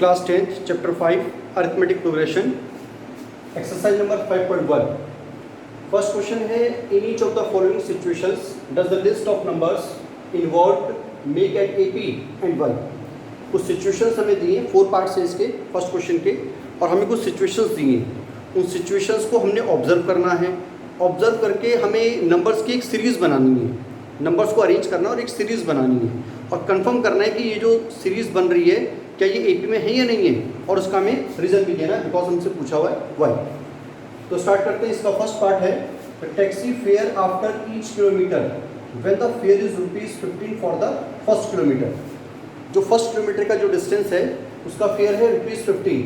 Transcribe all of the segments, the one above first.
Class 10th chapter 5 arithmetic progression exercise number 5.1। First question है, in each of the following situations does the list of numbers involved make an AP and why. कुछ सिचुएशंस हमें दिए हैं, 4 parts हैं इसके first question के, और हमें कुछ सिचुएशंस दिए हैं। उन सिचुएशंस को हमने ऑब्जर्व करना है। ऑब्जर्व करके हमें नंबर्स की एक सीरीज़ बनानी है, नंबर्स को अरेंज करना और एक सीरीज़ बनानी है और कंफर्म करना है कि ये जो सीरीज़ बन रही है क्या ये एपी में है या नहीं है, और उसका हमें रीज़न भी देना है बिकॉज हमसे पूछा हुआ है वाई। तो स्टार्ट करते हैं। इसका फर्स्ट पार्ट है taxi fare after each kilometre when the fair is ₹15 for the first kilometre. जो फर्स्ट किलोमीटर का जो डिस्टेंस है उसका फेयर है ₹15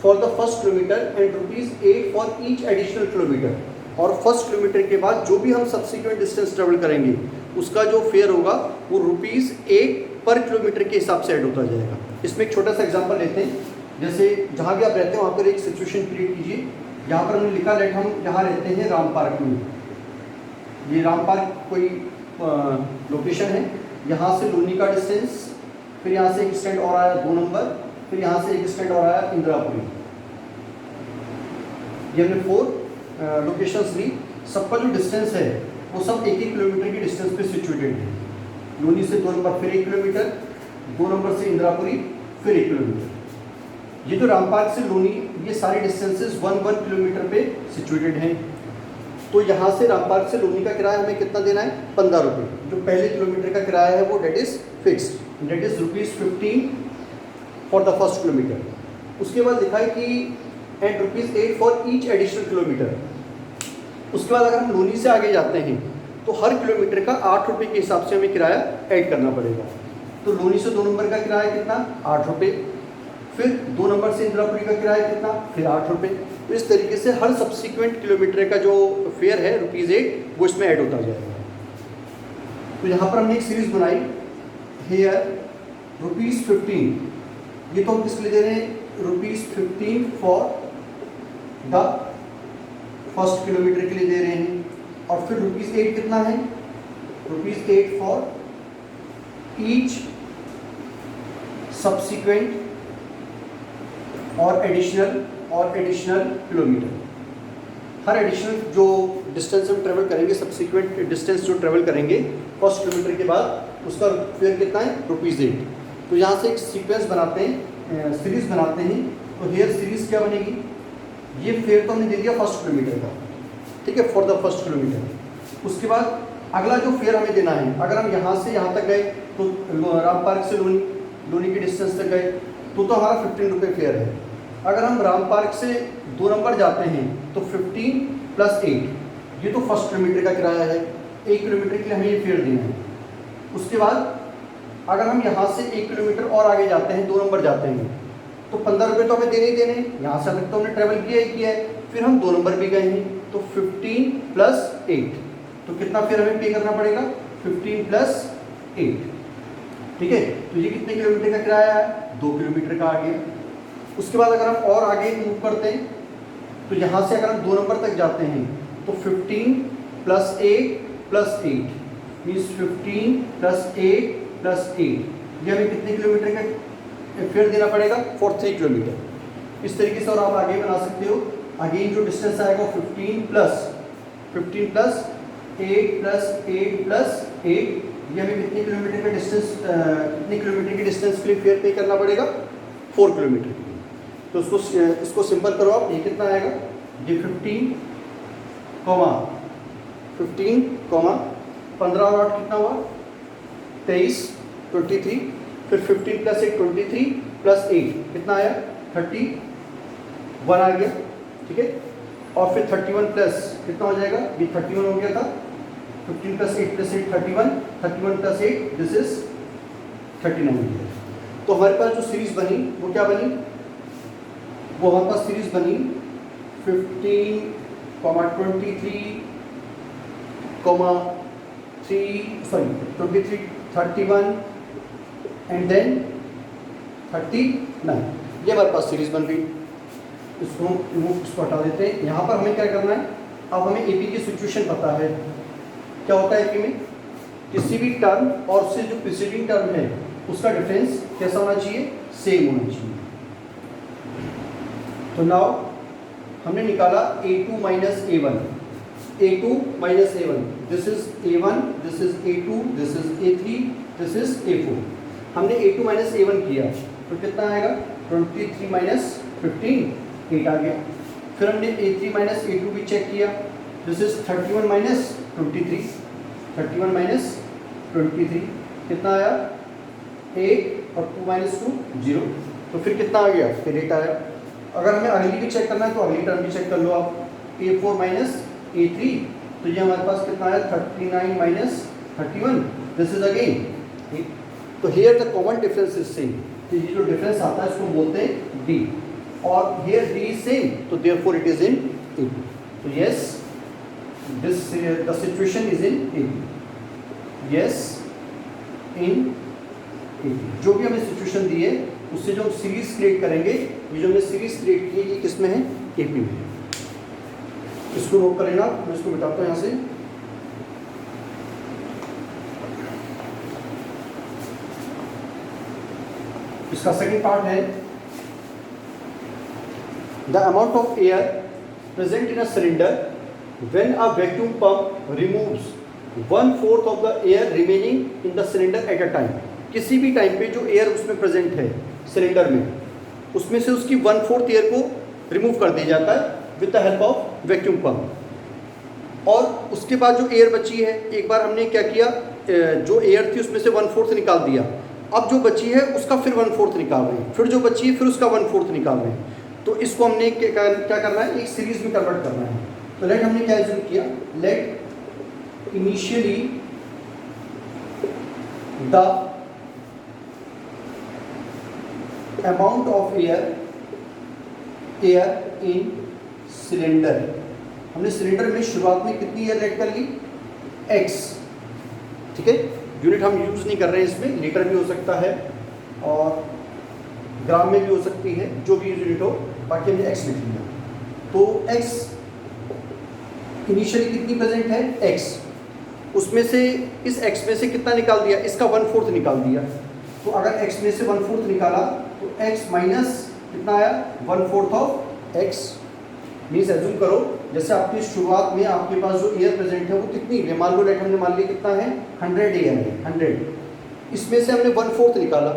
for the first kilometre and ₹8 for each additional kilometre. और फर्स्ट किलोमीटर के बाद जो भी हम सब्सिक्वेंट डिस्टेंस ट्रेवल करेंगे उसका जो फेयर होगा वो ₹8 पर किलोमीटर के हिसाब से ऐड होता जाएगा। इसमें एक छोटा सा एग्जांपल लेते हैं। जैसे जहाँ भी आप रहते हैं वहाँ पर एक सिचुएशन क्रिएट कीजिए। यहाँ पर हमने लिखा लेट हम जहाँ रहते हैं राम पार्क में। ये राम पार्क कोई लोकेशन है। यहाँ से लोनी का डिस्टेंस, फिर यहाँ से एक स्टैंड और आया 2 नंबर, फिर यहाँ से एक स्टैंड और आया इंदिरापुरी। ये हमने 4 लोकेशंस ली। सबका जो डिस्टेंस है वो सब 1-1 किलोमीटर की डिस्टेंस पे सिचुएटेड है। लोनी से 2 नंबर फिर 1 किलोमीटर, 2 नंबर से इंदिरापुरी फिर 1 किलोमीटर। ये जो राम पार्क से लोनी ये सारी डिस्टेंसेस 1-1 किलोमीटर पे सिचुएटेड हैं। तो यहाँ से राम पार्क से लोनी का किराया हमें कितना देना है? 15 रुपये। जो पहले किलोमीटर का किराया है वो that is fixed, that is ₹15 for the first kilometre. उसके बाद लिखा है कि and ₹8 for each additional kilometre. उसके बाद अगर हम लोनी से आगे जाते हैं तो हर किलोमीटर का 8 रुपये के हिसाब से हमें किराया ऐड करना पड़ेगा। तो लोनी से 2 नंबर का किराया कितना? 8 रुपये। फिर 2 नंबर से इंदिरापुरी का किराया कितना? फिर 8 रुपये। तो इस तरीके से हर सब्सिक्वेंट किलोमीटर का जो फेयर है ₹8 वो इसमें ऐड होता जाएगा। तो यहाँ पर हमने एक सीरीज बनाई, हेयर ₹15। ये तो हम किस लिए दे रहे हैं? ₹15 फॉर द फर्स्ट किलोमीटर के लिए दे रहे हैं। और फिर ₹8 कितना है? ₹8 फॉर ईच सब्सिक्वेंट और एडिशनल किलोमीटर। हर एडिशनल जो डिस्टेंस हम ट्रेवल करेंगे, सब्सिक्वेंट डिस्टेंस जो ट्रेवल करेंगे फर्स्ट किलोमीटर के बाद, उसका फेयर कितना है? ₹8। तो यहाँ से एक सीक्वेंस बनाते हैं, सीरीज बनाते हैं। तो हेयर सीरीज क्या बनेगी? ये फेयर तो हमने दे दिया फर्स्ट किलोमीटर का, ठीक है, फॉर द फर्स्ट किलोमीटर। उसके बाद अगला जो फेयर हमें देना है, अगर हम यहाँ से यहाँ तक गए तो राम पार्क से लोनी की डिस्टेंस तक गए तो हमारा ₹15 फेयर है। अगर हम राम पार्क से 2 नंबर जाते हैं तो 15 + 8, ये तो फर्स्ट किलोमीटर का किराया है। 1 किलोमीटर के लिए हमें ये फेयर देना है। उसके बाद अगर हम यहाँ से 1 किलोमीटर और आगे जाते हैं, 2 नंबर जाते हैं, तो 15 रुपये तो हमें देने ही देने हैं। यहाँ से तक तो हमने ट्रैवल किया है। फिर हम 2 नंबर भी गए हैं तो 15 + 8, तो कितना फिर हमें पे करना पड़ेगा? 15 + 8, ठीक है। तो ये कितने किलोमीटर का किराया है? 2 किलोमीटर का आ गया। उसके बाद अगर हम और आगे मूव करते हैं तो यहाँ से अगर हम 2 नंबर तक जाते हैं तो 15 + 8 + 8 मीन्स 15 + 8 + 8, ये हमें कितने किलोमीटर का फेयर देना पड़ेगा? 3 किलोमीटर। इस तरीके से और आप आगे बना सकते हो। अगेन जो डिस्टेंस आएगा 15 + 8 + 8 + 8, ये हमें कितने किलोमीटर का डिस्टेंस, कितने किलोमीटर के डिस्टेंस के लिए फेयर पे करना पड़ेगा? 4 किलोमीटर के लिए। तो इसको सिंपल करो आप, ये कितना आएगा? ये 15, 15 और 8 कितना हुआ? 23, 23। फिर 15 + 8 23 + 8 कितना आया? 31 आ गया, ठीक है। और फिर 31 प्लस कितना हो जाएगा? ये 31 हो गया था। 15 + 8 + 8 31, 31 + 8 दिस इज 39। तो हमारे पास जो सीरीज बनी वो क्या बनी? वो हमारे पास सीरीज बनी 15, 23, 31 एंड देन 39। ये हमारे पास सीरीज बन गई। इसको हटा देते हैं। यहाँ पर हमें क्या करना है? अब हमें एपी की सिचुएशन पता है। क्या होता है एपी में? किसी भी टर्म और उससे जो प्रीसीडिंग टर्म है उसका डिफरेंस कैसा होना चाहिए? सेम होना चाहिए। तो नाउ हमने निकाला A2 minus A1, A2 minus A1, this is A1, this is A2, this is A3, this is A4। हमने A2 माइनस A1 किया तो कितना आएगा 23 माइनस 15, 8 आ गया। फिर हमने A3 माइनस A2 भी चेक किया, दिस इज 31 माइनस 23, 31 माइनस 23 कितना आया 8 और 2 माइनस 2 0। तो फिर कितना आ गया, फिर 8 आया। अगर हमें अगली भी चेक करना है तो अगली टर्म भी चेक कर लो आप, A4 माइनस A3, तो ये हमारे पास कितना आया 39 माइनस 31, दिस इज अगेन 8। तो here the common difference is same, तो ये जो डिफरेंस आता है इसको बोलते हैं D, और हियर D इज सेम, तो therefore it is in A। तो yes this the situation is in A, yes in A। जो भी हमें सिचुएशन दी है उससे जो हम सीरीज क्रिएट करेंगे, ये जो हमने सीरीज क्रिएट की है ये किस में है, AP में है। इसको नोट कर लेना, मैं इसको मिटाता हूँ यहाँ से। इसका सेकंड पार्ट है the amount of air present in a cylinder when a vacuum pump removes 1/4 of the air remaining in the cylinder at a time. किसी भी टाइम पे जो एयर उसमें प्रेजेंट है सिलेंडर में, उसमें से उसकी 1/4 एयर को रिमूव कर दिया जाता है with the help of vacuum pump. और उसके बाद जो एयर बची है, एक बार हमने क्या किया, जो एयर थी उसमें से 1/4 निकाल दिया, अब जो बची है उसका फिर 1/4 निकाल रहे हैं, फिर जो बची है फिर उसका 1/4 निकाल रहे हैं। तो इसको हमने क्या करना है, एक सीरीज में कन्वर्ट करना है। तो लेट हमने क्या एज्यूम किया, let initially the amount of air in cylinder, हमने सिलेंडर में शुरुआत में कितनी एयर लेट कर ली, x, ठीक है। यूनिट हम यूज नहीं कर रहे हैं इसमें, लीटर भी हो सकता है और ग्राम में भी हो सकती है, जो भी यूनिट हो, बाकी हमने x लिख लिया। तो x इनिशियली कितनी प्रेजेंट है, x, उसमें से इस x में से कितना निकाल दिया, इसका 1/4 निकाल दिया। तो अगर x में से 1/4 निकाला तो x माइनस कितना आया 1/4 ऑफ x। मीन्स एज्यूम करो जैसे आपकी शुरुआत में आपके पास जो एयर प्रेजेंट है वो कितनी है, मान लो लेट हमने मान लिया कितना है 100 एयर है, 100, इसमें से हमने 1/4 निकाला,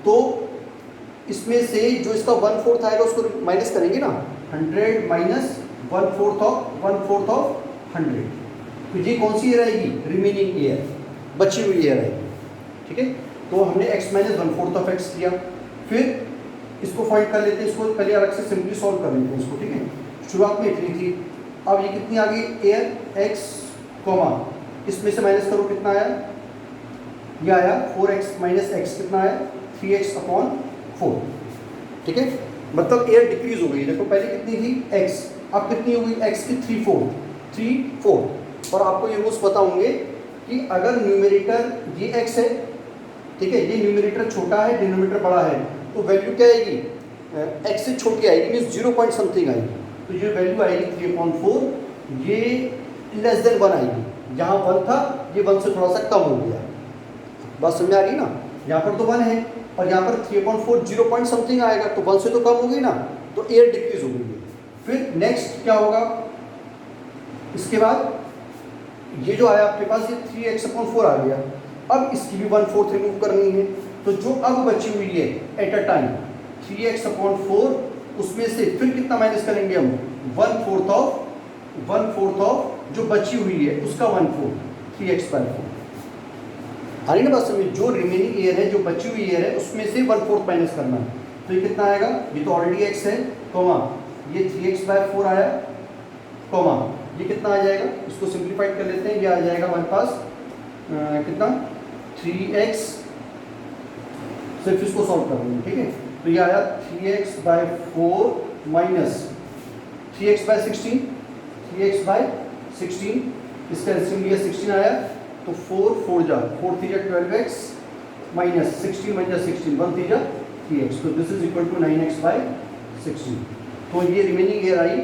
तो इसमें से जो इसका 1/4 आएगा उसको माइनस करेंगे ना, 100 माइनस 1/4 ऑफ 100, तो ये कौन सी एयर आएगी, रिमेनिंग एयर, बची हुई एयर आएगी, ठीक है। तो हमने x माइनस 1/4 ऑफ x किया, फिर इसको फाइंड कर लेते हैं, इसको पहले अलग से सिंपली सॉल्व कर लेते हैं इसको, ठीक है। शुरुआत में इतनी थी, अब ये कितनी आ गई एयर x, इसमें से माइनस करो कितना आया, ये आया 4x माइनस x, कितना आया 3x/4, ठीक है। मतलब एयर डिक्रीज हो गई, देखो पहले कितनी थी x, अब कितनी हो गई x की 3/4। और आपको ये रूल्स पता होंगे कि अगर न्यूमेरेटर ये x है, ठीक है, ये न्यूमेरेटर छोटा है, डिनोमिनेटर बड़ा है, तो वैल्यू क्या आएगी, x से छोटी आएगी, मीन्स 0 पॉइंट समथिंग आएगी, तो ये वैल्यू आएगी 3/4, ये लेस देन 1 आएगी, जहाँ 1 था ये 1 से थोड़ा सा कम हो गया। बात समझ आ रही ना, यहाँ पर तो 1 है और यहाँ पर 3/4 0 पॉइंट समथिंग आएगा, तो 1 से तो कम हो गई ना, तो एयर डिक्रीज हो गई है। फिर नेक्स्ट क्या होगा, इसके बाद ये जो आया आपके पास ये 3x/4 आ गया, अब इसकी भी 1/4 रिमूव करनी है, तो जो अब बची हुई है एट अ टाइम 3x/4, उसमें से फिर कितना माइनस करेंगे हम, 1/4 ऑफ जो बची हुई है उसका 1/4, 3x/4। आ रही ना बात समझ, जो रिमेनिंग एयर है, जो बची हुई एयर है, उसमें से 1/4 माइनस करना है, तो ये कितना आएगा, ये तो ऑलरेडी x है, ये 3x/4 आया, ये कितना आ जाएगा, इसको सिंप्लीफाइड कर लेते हैं, ये आ जाएगा हमारे पास कितना 3x, सिर्फ इसको सॉल्व कर देंगे, ठीक है। तो ये आया 3x/4 माइनस 3x/16, 3x/16, इसका एलसीएम लिया 16 आया, तो 4 जा 4 3 12x माइनस 16 माइनस 16 1 3 3x, तो this is equal to 9x/16। तो ये रिमेनिंग एयर आई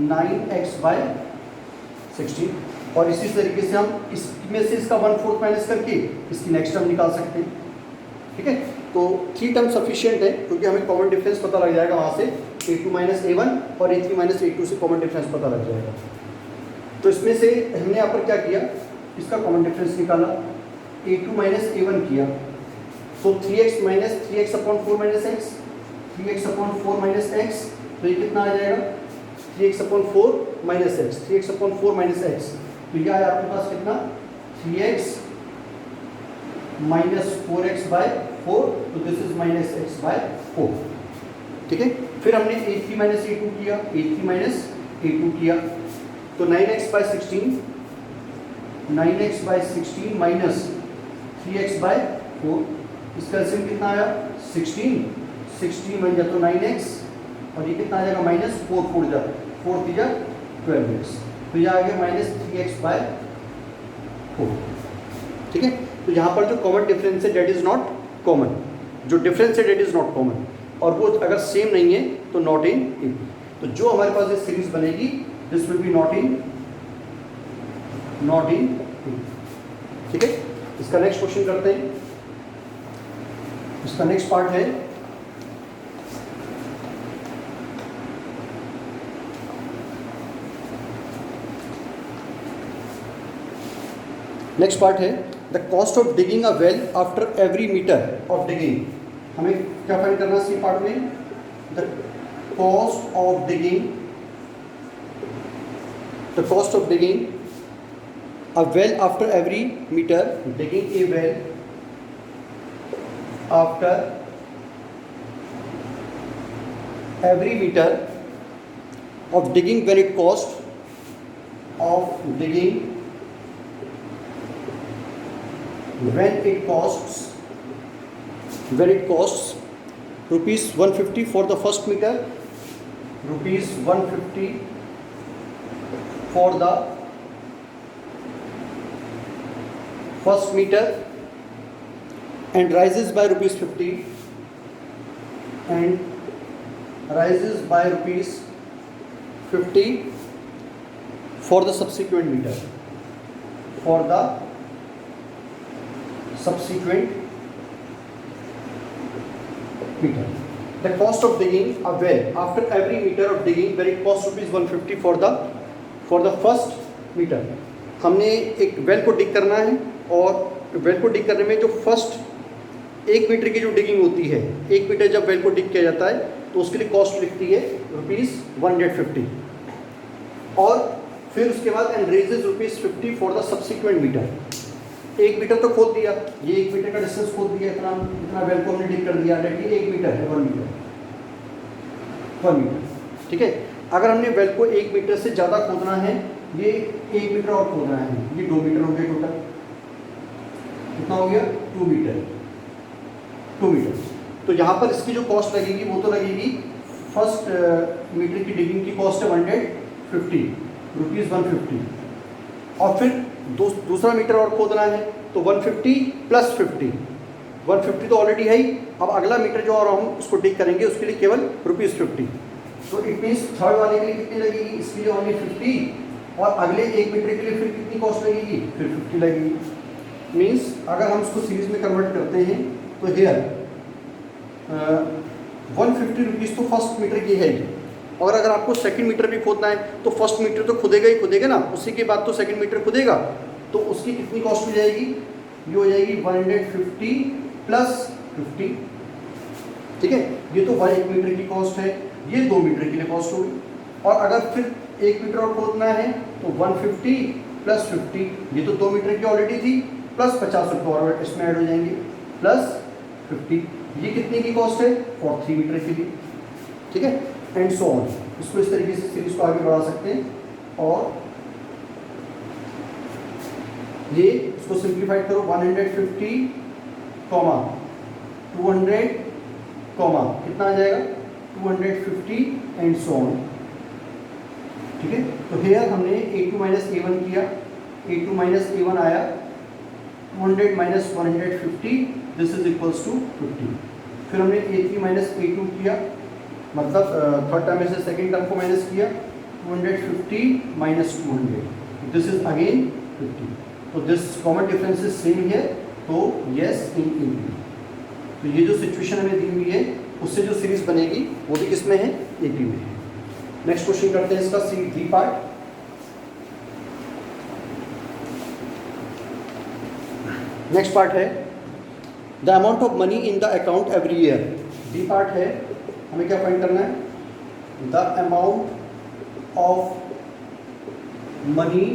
9x/16, और इसी तरीके से हम इसमें से इसका 1/4 माइनस करके इसकी नेक्स्ट टर्म निकाल सकते हैं, ठीक है। तो 3 टर्म सफिशिएंट है, क्योंकि हमें कॉमन डिफरेंस पता लग जाएगा वहाँ से a2 माइनस a1 और a3 माइनस a2 से कॉमन डिफरेंस पता लग जाएगा। तो इसमें से हमने यहाँ पर क्या किया, इसका कॉमन डिफरेंस निकाला, a2 माइनस a1 किया, तो 3x minus 3x upon 4 minus x, 3x upon 4 minus x, तो ये कितना आ जाएगा 3x upon 4 minus x, 3x upon 4 minus x, तो यह आया आपके पास कितना 3x माइनस 4x बाय 4, तो this is minus x by 4। ठीक है, फिर हमने a3 माइनस a2 किया, a3 माइनस a2 किया, तो 9x bye 16, 9x bye 16 minus 3x bye 4, इसका एलसीएम कितना आया 16, 16 बन गया तो 9x, और ये कितना आ जाएगा माइनस 4 4 जा 4 3 जा 12x, तो यह आ गया माइनस 3x बाय 4। ठीक है, तो यहाँ पर जो कॉमन डिफरेंस है डेट इज नॉट कॉमन, जो डिफरेंस है डेट इज नॉट कॉमन, और वो अगर सेम नहीं है तो नॉट इन ए। तो जो हमारे पास ये सीरीज बनेगी this will be not in A. ठीक है, इसका नेक्स्ट क्वेश्चन करते हैं। इसका नेक्स्ट पार्ट है the cost of digging a well after every metre of digging. हमें क्या फाइंड करना है इस पार्ट में, the cost of digging a well after every metre, digging a well after every meter of digging when it costs rupees 150 for the first meter, rupees 150 for the first meter, and rises by rupees 50 and rises by rupees 50 for the subsequent meter, The cost of digging a well after every meter of digging where it costs rupees 150 for the first meter। हमने एक well को डिग करना है, और well को डिग करने में जो फर्स्ट 1 मीटर की जो डिगिंग होती है, 1 मीटर जब वेल को डिग किया जाता है तो उसके लिए कॉस्ट लिखती है रुपीज़ 150, और फिर उसके बाद end raises rupees 50 for the subsequent metre. 1 metre तो खोद दिया, ये 1 मीटर का डिस्टेंस खोद दिया, इतना वेल को हमने डिग कर दिया, लेकिन 1 मीटर है 1 मीटर। ठीक है, अगर हमने वेल को 1 मीटर से ज़्यादा खोदना है, ये 1 मीटर और खोदना है, ये 2 मीटर हो गया टोटल, कितना हो गया 2 मीटर। तो यहाँ पर इसकी जो कॉस्ट लगेगी वो तो लगेगी, फर्स्ट मीटर की डिगिंग की कॉस्ट है 150 रुपीज़ 150, और फिर दूसरा मीटर और खोदना है तो 150 प्लस 50, 150 तो ऑलरेडी है ही, अब अगला मीटर जो और हम उसको डिग करेंगे उसके लिए केवल रुपीज़ 50। तो इट मीन्स थर्ड वाले के लिए कितनी लगेगी, इसके लिए ओनली 50, और अगले 1 मीटर के लिए फिर कितनी कॉस्ट लगेगी, फिर 50 लगेगी। मीन्स अगर हम उसको सीरीज में कन्वर्ट करते हैं तो हेयर 150 रुपीज़ तो फर्स्ट मीटर की है ही, और अगर आपको सेकंड मीटर भी खोदना है तो फर्स्ट मीटर तो खुदेगा ही खुदेगा ना, उसी के बाद तो सेकंड मीटर खुदेगा, तो उसकी कितनी कॉस्ट हो जाएगी, ये हो जाएगी 150 प्लस 50। ठीक है, ये तो 1 मीटर की कॉस्ट है, ये 2 मीटर के लिए कॉस्ट होगी, और अगर फिर 1 मीटर और खोदना है तो 150 प्लस 50, ये तो 2 मीटर की ऑलरेडी थी, प्लस 50 रुपये और इसमें ऐड हो जाएंगे, प्लस 50, ये कितने की कॉस्ट है फॉर 3 मीटर के लिए। ठीक है, एंड सो ऑन, इसको इस तरीके से सीरीज को आगे बढ़ा सकते हैं, और ये इसको सिंप्लीफाइड करो 150 200 कितना आ जाएगा 250 एंड सो ऑन। ठीक है, तो हेयर हमने a2 माइनस a1 किया, a2 माइनस a1 आया 200 minus 150, this is equals to 50। फिर हमने a3 माइनस a2 किया, मतलब थर्ड टर्म में से सेकेंड टर्म को माइनस किया, 250 माइनस 200, दिस इज अगेन 50। तो this common difference is same here, तो यस इन तो ये जो सिचुएशन हमें दी हुई है उससे जो सीरीज बनेगी वो भी किस में है, एपी में है। नेक्स्ट क्वेश्चन करते हैं इसका C D part. Next part है the amount of money in the account every year. D part है, हमें क्या फाइंड करना है, the amount of money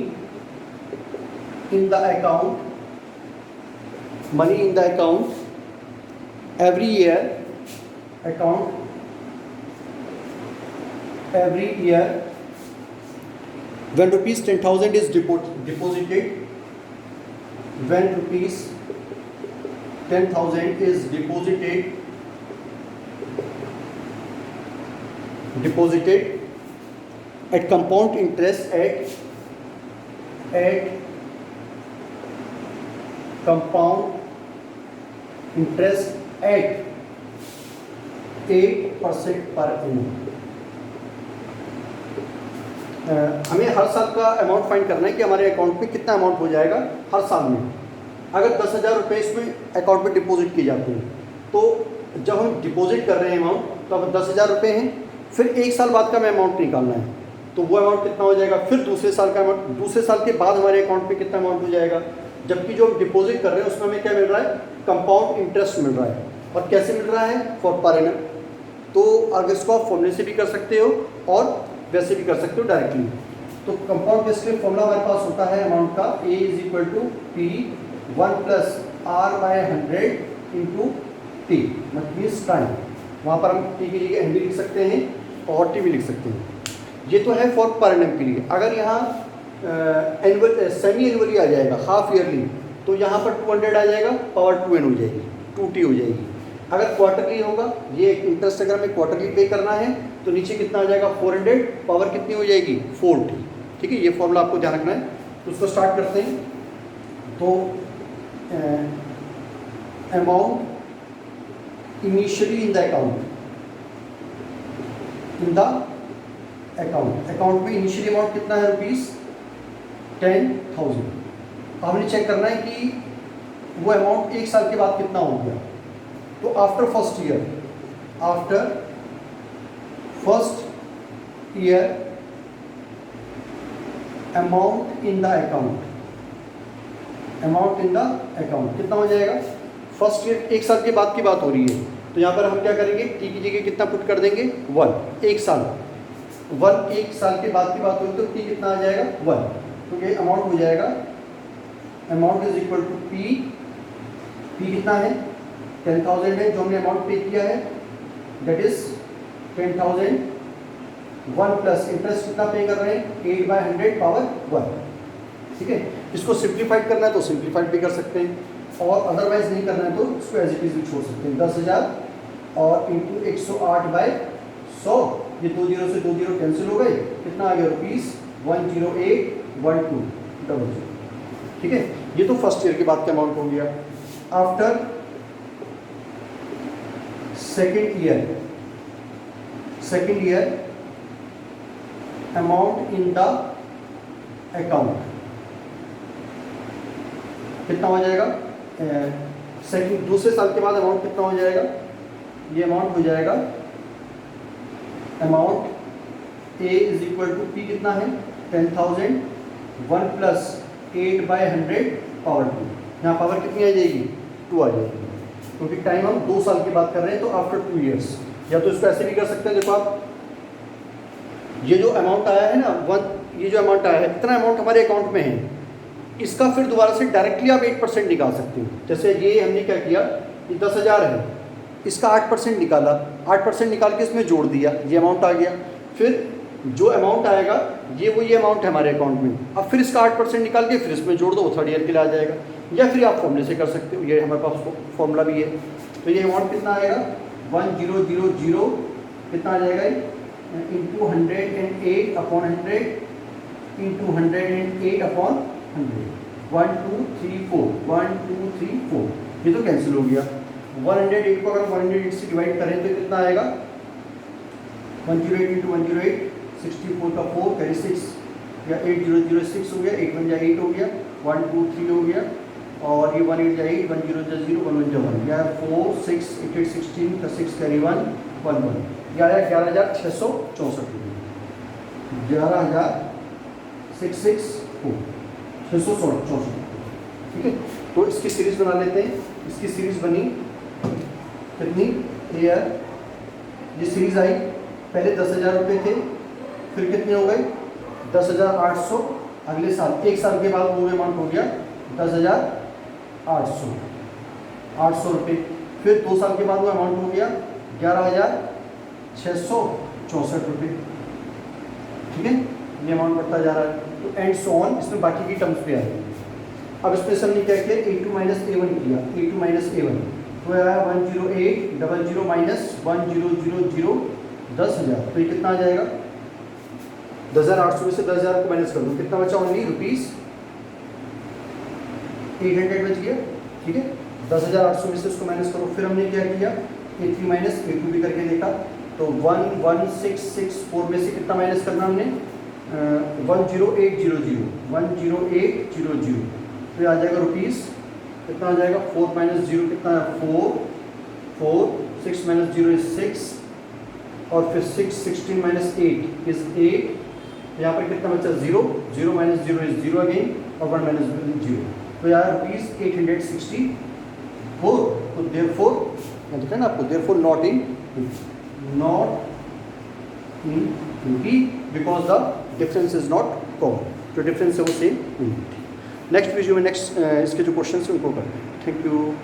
in the account, money in the account every year, account every year when rupees 10,000 is deposited, when rupees 10,000 is deposited at compound interest at compound interest at 8% per annum। हमें हर साल का amount find करना है कि हमारे account में कितना amount हो जाएगा हर साल में। अगर 10,000 रुपये इसमें अकाउंट में डिपॉजिट किए जाते हैं तो जब हम डिपॉजिट कर रहे हैं अमाउंट तो अब 10,000 रुपये हैं, फिर एक साल बाद का हमें अमाउंट निकालना है तो वो अमाउंट कितना हो जाएगा, फिर दूसरे साल का अमाउंट, दूसरे साल के बाद हमारे अकाउंट में कितना अमाउंट हो जाएगा। जबकि जो हम डिपॉजिट कर रहे हैं उसमें हमें क्या मिल रहा है, कंपाउंड इंटरेस्ट मिल रहा है। और कैसे मिल रहा है, फॉर पर एनम। तो अगर इसको आप फॉर्मूले से भी कर सकते हो और वैसे भी कर सकते हो डायरेक्टली। तो कंपाउंड इंटरेस्ट के लिए फॉर्मूला हमारे पास होता है अमाउंट का A = P 1 + R/100 × T, मतलब टाइम। वहाँ पर हम T की जगह N भी लिख सकते हैं और T भी लिख सकते हैं। ये तो है फॉर पर एनम के लिए। अगर यहाँ एनुअल सेमी एनुअली आ जाएगा, हाफ ईयरली, तो यहाँ पर 200 आ जाएगा, पावर 2n हो जाएगी, 2T हो जाएगी। अगर क्वार्टरली होगा, ये इंटरेस्ट अगर हमें क्वार्टरली पे करना है तो नीचे कितना आ जाएगा, 400, पावर कितनी हो जाएगी, 4T। ठीक है, ये फॉर्मूला आपको ध्यान रखना है। तो उसको स्टार्ट करते हैं। तो amount initially in the account, account में इनिशियली अमाउंट कितना है, ₹10,000। हमने चेक करना है कि वो अमाउंट एक साल के बाद कितना हो गया। तो after first year amount in the account कितना हो जाएगा, फर्स्ट ईयर एक साल के बाद की बात हो रही है। तो यहाँ पर हम क्या करेंगे, टी की जगह कितना पुट कर देंगे, 1, एक साल के बाद की बात होगी तो टी कितना आ जाएगा, 1। तो ये अमाउंट हो जाएगा, amount is equal to P कितना है, 10,000 है जो हमने अमाउंट पे किया है, दैट इज 10,000 1 प्लस इंटरेस्ट कितना पे कर रहे हैं, 8/100 पावर 1। ठीक है, इसको सिंप्लीफाइड करना है तो सिंप्लीफाइड भी कर सकते हैं और अदरवाइज नहीं करना है तो इसको एज इट इज भी छोड़ सकते हैं। 10,000 और इंटू 108/100, ये 2 0 से 2 0 कैंसिल हो गए, कितना आ गया, ₹108,1200। ठीक है, ये तो फर्स्ट ईयर के बाद का अमाउंट हो गया। After second year amount in the account कितना हो जाएगा, दूसरे साल के बाद अमाउंट कितना हो जाएगा, ये अमाउंट हो जाएगा, अमाउंट A = P कितना है, 10,000 1 + 8/100 पावर 2। यहाँ पावर कितनी आ जाएगी, 2 आ जाएगी, क्योंकि टाइम हम 2 साल की बात कर रहे हैं। तो आफ्टर 2 इयर्स, या तो इसको ऐसे भी कर सकते हैं। देखो आप, ये जो अमाउंट आया है ना, ये जो अमाउंट आया है, इतना अमाउंट हमारे अकाउंट में है, इसका फिर दोबारा से डायरेक्टली आप 8% निकाल सकते हो। जैसे ये हमने क्या किया, ये 10,000 है, इसका 8% निकाला, 8% निकाल के इसमें जोड़ दिया, ये अमाउंट आ गया। फिर जो अमाउंट आएगा ये अमाउंट है हमारे अकाउंट में, अब फिर इसका 8% निकाल के फिर इसमें जोड़ दो, वो थर्ड ईयर के लिए आ जाएगा। या फिर आप फॉर्मूले से कर सकते हो, ये हमारे पास फॉर्मूला भी है। तो ये अमाउंट कितना आएगा, 1000 कितना आ जाएगा, इंटू 108/100 इंटू 108/100, 1 2 3 4, 1 2 3 4, ये तो कैंसिल हो गया। 108 को अगर 108 से डिवाइड करें तो कितना आएगा, 108 इंटू 108, 64 का 4 करें 6, या 8006 हो गया, 8 1 8 हो गया, 1 2 3 हो गया, और ये 1 8 जाएगी, 1 0 0 1 1 1, या 4 6 8 8 16 + 6 कैरी 1 1 1, ये आया 11,664 रुपये। 11,664, ठीक है। तो इसकी सीरीज बना लेते हैं। इसकी सीरीज बनी कितनी, यार ये सीरीज आई, पहले 10,000 रुपये थे, फिर कितने हो गए 10,800, अगले साल एक साल के बाद वो अमाउंट हो गया 10,800 रुपये, फिर 2 साल के बाद वो अमाउंट हो गया 11,664 रुपये, ठीक है। ये अमाउंट बढ़ता जा रहा है, तो एंड सो ऑन, इसमें बाकी की टर्म्स पे आएगी। अब इसमें सर ने क्या किया, A2 - A1 किया, A2 - A1 तो आया 10800 -1000 10,000, तो ये कितना आ जाएगा, 10,800 में से 10,000 को माइनस कर दो, कितना बचा, ओनली ₹800 बच गया, ठीक है। 10,800 में से उसको माइनस करो। फिर हमने क्या किया, A3 - A2 भी करके देखा, तो 11664 में से कितना माइनस करना हमने, 10800, तो ये आ जाएगा रुपीज़, कितना आ जाएगा, 4 - 0 कितना है, 4 6 - 0 इज 6, और फिर 6 16 - 8 इज 8, यहाँ पर कितना बचा, 0 0 - 0 इज 0 अगेन, और 1 - 0 इज 0, तो यार ₹864। तो देयरफॉर देखा ना आपको, देयरफॉर नॉट इन रupee, because the difference is not common, जो डिफरेंस है वो सेम। नेक्स्ट वीडियो में नेक्स्ट इसके जो क्वेश्चन हैं उनको करें। Thank you.